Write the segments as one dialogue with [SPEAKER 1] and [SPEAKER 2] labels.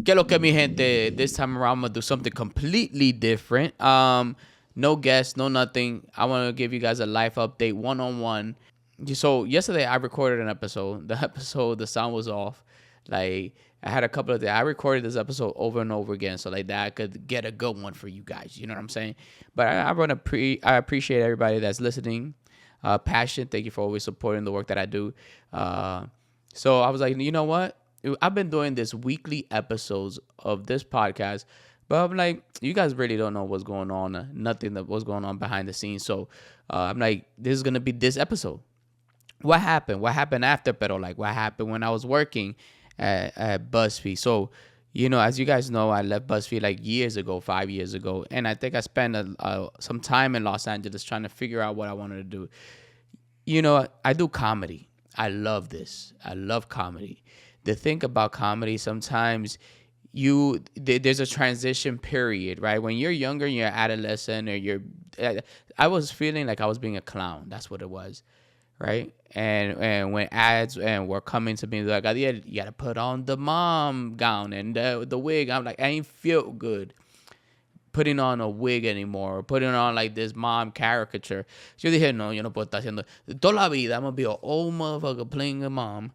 [SPEAKER 1] Que lo que mi gente, this time around I'm gonna do something completely different. No guests, no nothing. I want to give you guys a life update, one-on-one. So yesterday I recorded an episode. The episode, the sound was off. Like I had a couple of days. I recorded this episode over and over again, so like that I could get a good one for you guys. You know what I'm saying? But I appreciate everybody that's listening. Passion, thank you for always supporting the work that I do. So I was like, you know what? I've been doing this weekly episodes of this podcast, but I'm like, you guys really don't know what's going on, nothing that was going on behind the scenes. So I'm like, this is gonna be this episode. What happened? What happened after? Pero like, what happened when I was working at BuzzFeed? So, as you guys know, I left BuzzFeed like years ago, 5 years ago, and I think I spent some time in Los Angeles trying to figure out what I wanted to do. I do comedy. I love this. I love comedy. The thing about comedy, sometimes there's a transition period, right? When you're younger, you're adolescent, I was feeling like I was being a clown. That's what it was, right? And when ads and were coming to me like, Gadiel, you gotta put on the mom gown and the wig. I'm like, I ain't feel good putting on a wig anymore, or putting on like this mom caricature. So yo dije, no, yo no puedo estar haciendo toda la vida. I'm gonna be an old motherfucker playing a mom.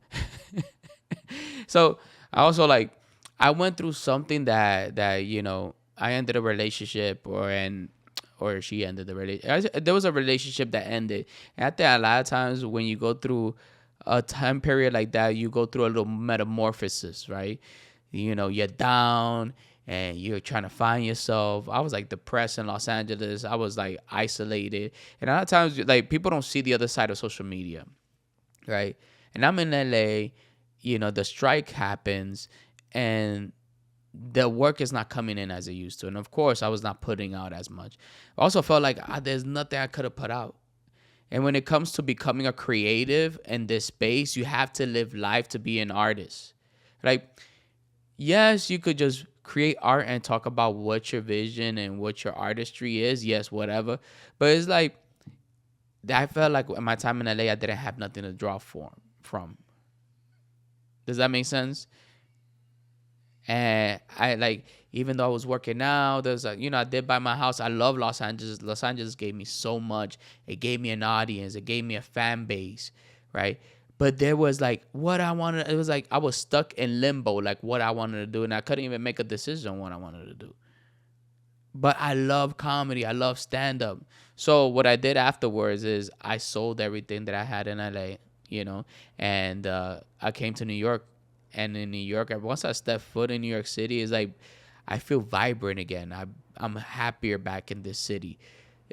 [SPEAKER 1] So I also like, I went through something that I ended a relationship, or she ended the relationship. There was a relationship that ended. And I think a lot of times when you go through a time period like that, you go through a little metamorphosis, right? You're down and you're trying to find yourself. I was like depressed in Los Angeles. I was like isolated. And a lot of times, like, people don't see the other side of social media, right? And I'm in LA, the strike happens and the work is not coming in as it used to. And of course, I was not putting out as much. I also felt like there's nothing I could have put out. And when it comes to becoming a creative in this space, you have to live life to be an artist. Like, yes, you could just create art and talk about what your vision and what your artistry is. Yes, whatever. But it's like, I felt like in my time in LA, I didn't have nothing to draw from. Does that make sense? And I like, even though I was working out, I did buy my house. I love Los Angeles. Los Angeles gave me so much. It gave me an audience. It gave me a fan base, right? But there was like what I wanted. It was like I was stuck in limbo, like what I wanted to do, and I couldn't even make a decision on what I wanted to do. But I love comedy. I love stand up. So what I did afterwards is I sold everything that I had in LA, and I came to New York. And in New York, once I step foot in New York City, it's like I feel vibrant again. I'm happier back in this city.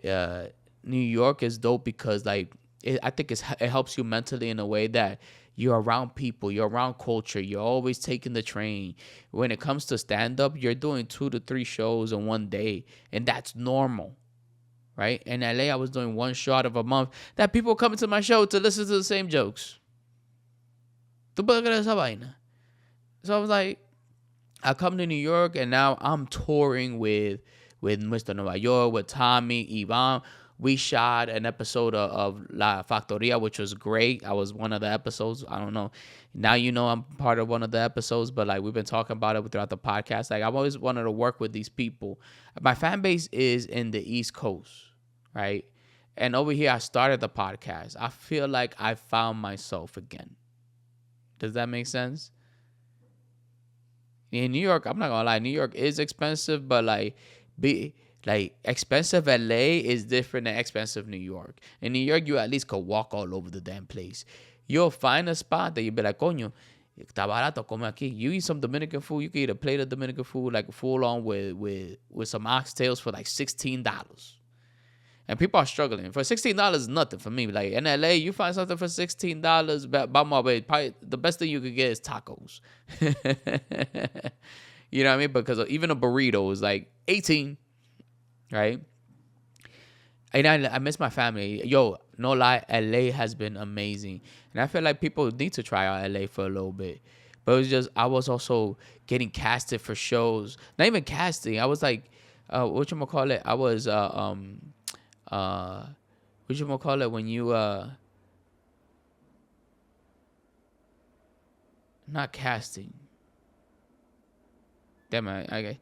[SPEAKER 1] New York is dope because like I think it helps you mentally in a way that you're around people, you're around culture, you're always taking the train. When it comes to stand up, you're doing 2 to 3 shows in one day, and that's normal, right? In LA, I was doing one show out of a month that people coming to my show to listen to the same jokes. ¿Tú puedes creer esa vaina? So I was like, I come to New York and now I'm touring with Mr. Nueva York, with Tommy, Ivan. We shot an episode of La Factoria, which was great. I was one of the episodes. I don't know. Now I'm part of one of the episodes, but like we've been talking about it throughout the podcast. Like I've always wanted to work with these people. My fan base is in the East Coast, right? And over here, I started the podcast. I feel like I found myself again. Does that make sense? In New York, I'm not gonna lie, New York is expensive, but expensive LA is different than expensive New York. In New York, you at least could walk all over the damn place. You'll find a spot that you'll be like, coño, está barato, come aquí. You eat some Dominican food, you can eat a plate of Dominican food, like full on with some oxtails for like $16. And people are struggling. For $16 is nothing for me. Like in LA, you find something for $16, by my way, probably the best thing you could get is tacos. You know what I mean? Because even a burrito is like 18, right? And I miss my family. Yo, no lie, LA has been amazing. And I feel like people need to try out LA for a little bit. But it was just, I was also getting casted for shows. Not even casting. I was like, whatchamacallit? I was, whatchamacallit, when you, not casting. Damn it. Okay.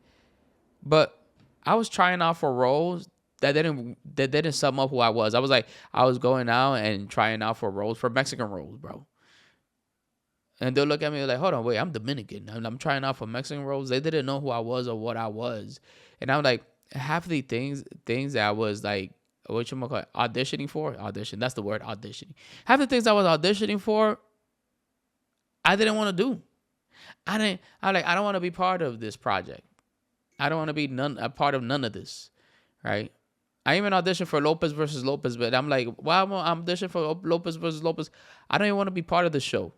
[SPEAKER 1] But I was trying out for roles that didn't sum up who I was. I was going out and trying out for roles, for Mexican roles, bro. And they'll look at me like, hold on, wait, I'm Dominican. And I'm trying out for Mexican roles. They didn't know who I was or what I was. And I'm like, half of the things that I was like, what you call it, auditioning for? Audition. That's the word, auditioning. Half the things I was auditioning for, I didn't want to do. I don't want to be part of this project. I don't want to be a part of none of this. Right? I even auditioned for Lopez versus Lopez, but I'm like, why am I auditioning for Lopez versus Lopez? I don't even want to be part of the show.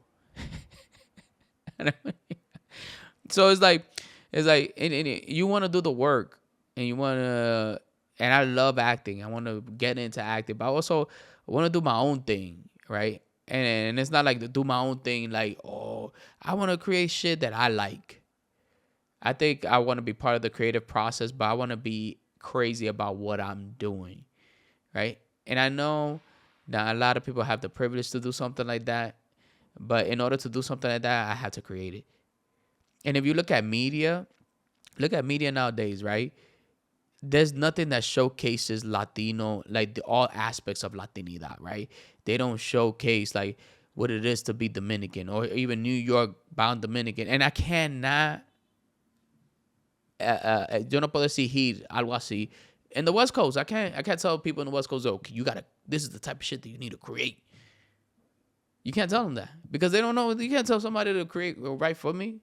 [SPEAKER 1] So and you want to do the work, and you want to, and I love acting. I want to get into acting, but I also want to do my own thing, right? And it's not like to do my own thing, like, oh, I want to create shit that I like. I think I want to be part of the creative process, but I want to be crazy about what I'm doing, right? And I know that a lot of people have the privilege to do something like that, but in order to do something like that, I have to create it. And if you look at media nowadays, right? There's nothing that showcases Latino, like all aspects of Latinidad, right? They don't showcase like what it is to be Dominican or even New York bound Dominican. And I cannot, yo no puedo exigir algo así. In the West Coast, I can't tell people in the West Coast, oh, this is the type of shit that you need to create. You can't tell them that because they don't know. You can't tell somebody to create or write for me.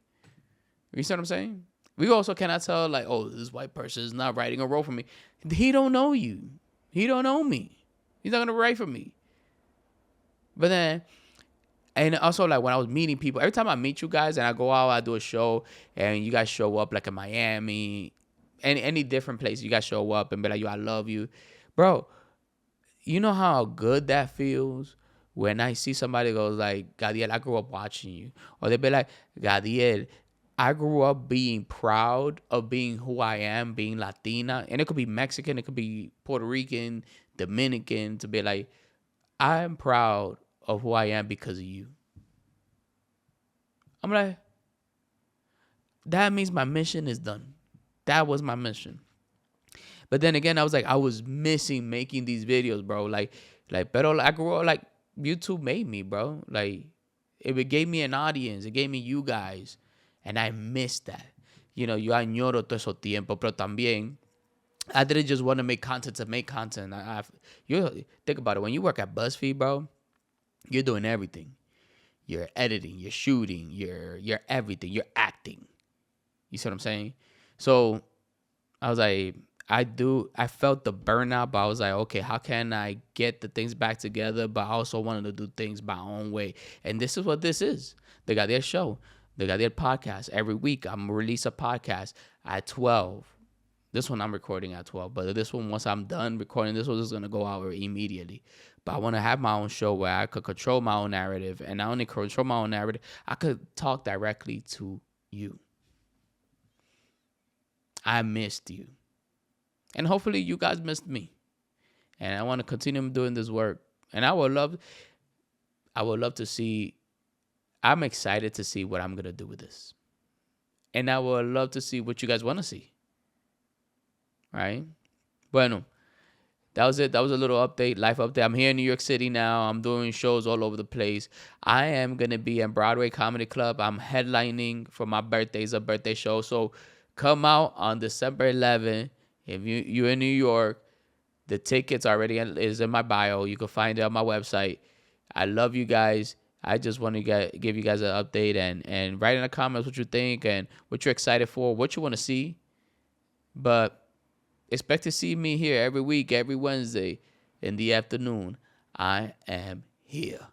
[SPEAKER 1] You see what I'm saying? We also cannot tell like, oh, this white person is not writing a role for me. He don't know you. He don't know me. He's not gonna write for me. But then, and also like when I was meeting people, every time I meet you guys and I go out, I do a show, and you guys show up like in Miami, any different place, you guys show up and be like, yo, I love you, bro. You know how good that feels when I see somebody goes like, Gadiel, I grew up watching you. Or they be like, Gadiel, I grew up being proud of being who I am, being Latina. And it could be Mexican, it could be Puerto Rican, Dominican, to be like, I'm proud of who I am because of you. I'm like, that means my mission is done. That was my mission. But then again, I was missing making these videos, bro. Pero I grew up, like, YouTube made me, bro. Like, it gave me an audience. It gave me you guys. And I missed that. You know, yo añoro todo eso tiempo, pero también, I didn't just want to make content to make content. You think about it. When you work at BuzzFeed, bro, you're doing everything. You're editing, you're shooting, you're everything. You're acting. You see what I'm saying? So I was like, I felt the burnout, but I was like, okay, how can I get the things back together? But I also wanted to do things my own way. And this is what this is. The Gadiel Show, the Gadiel Podcast. Every week, I'm going to release a podcast at 12. This one I'm recording at 12. But this one, once I'm done recording, this one is going to go out immediately. But I want to have my own show where I could control my own narrative. And not only control my own narrative, I could talk directly to you. I missed you. And hopefully you guys missed me. And I want to continue doing this work. And I would love to see, I'm excited to see what I'm going to do with this. And I would love to see what you guys want to see. Right? Bueno, that was it. That was a little update, life update. I'm here in New York City now. I'm doing shows all over the place. I am going to be in Broadway Comedy Club. I'm headlining for my birthday. It's a birthday show. So come out on December 11th. If you're in New York, the tickets already is in my bio. You can find it on my website. I love you guys. I just want to give you guys an update and write in the comments what you think and what you're excited for, what you want to see. But expect to see me here every week, every Wednesday in the afternoon. I am here.